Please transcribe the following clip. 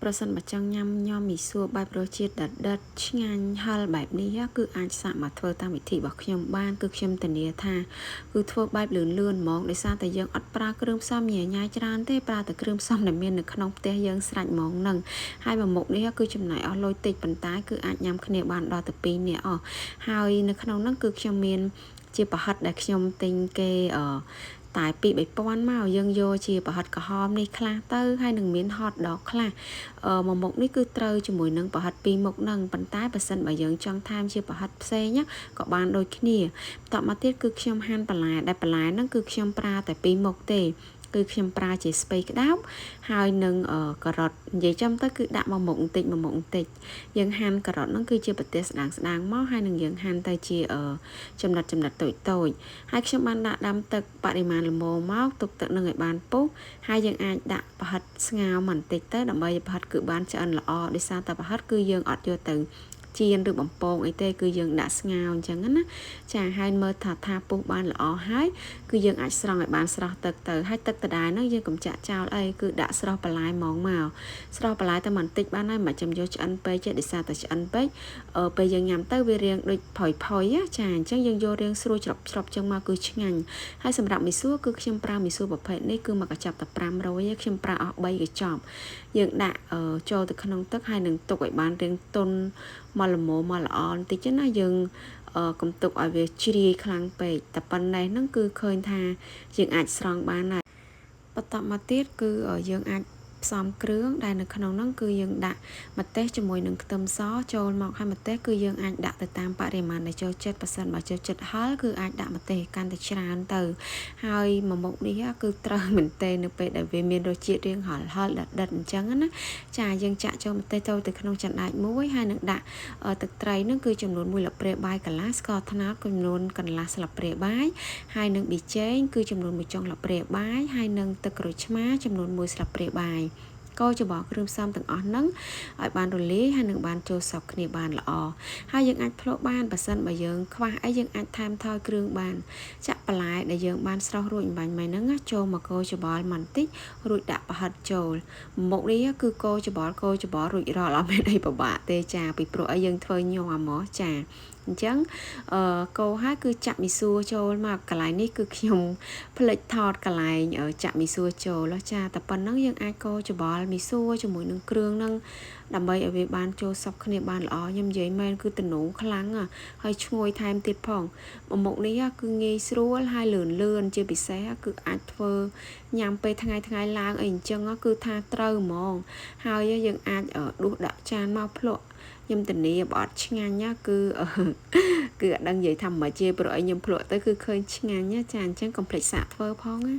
ប្រសិនបើចង់ញ៉ាំញ៉ាំមីសួរបែបរសជាតិដិតឆ្ងាញ់ហឹរបែបនេះគឺអាចសាកមកធ្វើតាមវិធីរបស់ខ្ញុំបានគឺខ្ញុំធានាថាគឺធ្វើបែបលឿនហ្មងដោយសារតែយើងអត់ប្រើគ្រឿងផ្សំញ៉ាយច្រើនទេប្រើតែគ្រឿងផ្សំដែលមាននៅក្នុងផ្ទះយើងស្រេចហ្មងហ្នឹងហើយមួយមុខនេះគឺចំណាយអស់លុយតិចប៉ុន្តែគឺអាចញ៉ាំគ្នាបានដល់ទៅ2នាក់ហើយនៅក្នុងហ្នឹងគឺខ្ញុំមានជាប្រហិតដែលខ្ញុំទិញគេតែពី3000មកយើងយកជាប្រហិតក្រហមនេះខ្លះទៅហើយនឹងមាន hot dog ខ្លះមួយមុខនេះគឺត្រូវជាមួយនឹងប្រហិត2មុខហ្នឹងប៉ុន្តែបើសិនបើយើងចង់ថែមជាប្រហិតផ្សេងក៏បានដូចគ្នាបន្តមកទៀតគឺខ្ញុំហាន់បន្លែដែលបន្លែហ្នឹងគឺខ្ញុំប្រើតែ2មុខទេគឺខ្ញុំប្រើជាស្ពៃក្តោបហើយនឹងការ៉ុតនិយាយចំទៅគឺដាក់មកមុខបន្តិចយើងហាន់ការ៉ុតហ្នឹងគឺជាប្រទេសស្ដាងមកហើយនឹងយើងហាន់ទៅជាចំណិតតូចហើយខ្ញុំបានដាក់ដាំទឹកបរិមាណល្មមមកទុកទឹកនឹងឲ្យបានពុះហើយយើងអាចដាក់ប្រហិតស្ងោរបន្តិចទៅដើម្បីប្រហិតគឺបានឆ្អិនល្អដោយសារតែប្រហិតគឺយើងអត់យកទៅជៀនឬបំពងអីទេគឺយើងដាក់ស្ងោរអញ្ចឹងណាចាហើយមើលថាពុះបានល្អហើយគឺយើងអាចស្រង់ឲ្យបានស្រស់ទឹកទៅហើយទឹកដដែលហ្នឹងយើងកុំចាក់ចោលអីគឺដាក់ស្រស់បន្លែហ្មងមកស្រស់បន្លែតែបន្តិចបានហើយមិនចាំយកឆ្អិនពេកទេដោយសារតែឆ្អិនពេកពេលយើងញ៉ាំទៅវារាងដូចផុយចាអញ្ចឹងយើងយករាងស្រួយច្របចឹងមកគឺឆ្ងាញ់ហើយសម្រាប់មីសួរគឺខ្ញុំប្រើមីសួរប្រភេទនេះគឺមកកញ្ចប់តែ500ខ្ញុំប្រើអស់3កញ្ចប់យើងដាក់ចូលទៅក្នុងទឹកហើយនឹងទុកឲ្យបានរាងទន់មកល្មមមកល្អបន្តិចណាយើងកុំទុកឲ្យវាជ្រាយខ្លាំងពេកតែប៉ុណ្ណេះហ្នឹងគឺឃើញថាយើងអាចស្រង់បានហើយបន្តមកទៀតគឺយើងអាចផ្សំគ្រឿងដែលនៅក្នុងហ្នឹងគឺយើងដាក់ម្ទេសជាមួយនឹងខ្ទឹមសចូលមកហើយម្ទេសគឺយើងអាចដាក់ទៅតាមបរិមាណដែលចូលចិត្តបើសិនបើចូលចិត្តហឹរគឺអាចដាក់ម្ទេសកាន់តែច្រើនទៅហើយមួយមុខនេះគឺត្រូវមែនតើនៅពេលដែលវាមានរសជាតិរៀងហឹរដិតអញ្ចឹងណាចាយើងចាក់ចូលម្ទេសចូលទៅក្នុងចង្អាកមួយហើយនឹងដាក់ទឹកត្រីហ្នឹងគឺចំនួន1ស្លាបព្រាបាយកន្លះស្ករត្នោតចំនួនកន្លះស្លាបព្រាបាយហើយនឹងប៊ីចេងគឺចំនួន1ចុងស្លាបព្រាបាយហើយនឹងទឹកក្រូចឆ្មាចំនួន1ស្លាបព្រាបាយកូរច្របល់គ្រឿងផ្សំទាំងអស់ហ្នឹងឲ្យបានរលាយហើយនឹងបានចូលសព្វគ្នាបានល្អហើយយើងអាចភ្លក់បានបើសិនបើយើងខ្វះអីយើងអាចថែមថយគ្រឿងបានចាក់បន្លែដែលយើងបានស្រោះរួចបាញ់មិញហ្នឹងចូលមកកូរច្របល់បន្តិចរួចដាក់ប្រហិតចូលមុខនេះគឺកូរច្របល់រួចរាល់អត់មានអីពិបាកទេចាពីព្រោះអីយើងធ្វើញ័រហ្មងចាអញ្ចឹងកូរហើយគឺចាក់មីសួរចូលមកកន្លែងនេះគឺខ្ញុំផ្លេចថតកន្លែងចាក់មីសួរចូលចាតែប៉ុណ្ណឹងយើងអាចកូរច្របល់មីសួរជាមួយនឹងគ្រឿងហ្នឹងដើម្បីឲ្យវាបានចូលសព្វគ្នាបានល្អខ្ញុំនិយាយមែនគឺទំនោរខ្លាំងហើយឈ្ងុយថែមទៀតផងមុខនេះគឺងាយស្រួលហើយលឿនជាពិសេសគឺអាចធ្វើញ៉ាំពេលថ្ងៃឡើងអីអញ្ចឹងគឺថាត្រូវហ្មងហើយយើងអាចដួសដាក់ចានមកភ្លក់ខ្ញុំធានាបើអត់ឆ្ងាញ់គឺអត់ដឹងនិយាយថាមិនទេព្រោះអីខ្ញុំភ្លក់ទៅគឺឃើញឆ្ងាញ់ចាអញ្ចឹងកុំភ្លេចសាកធ្វើផងណា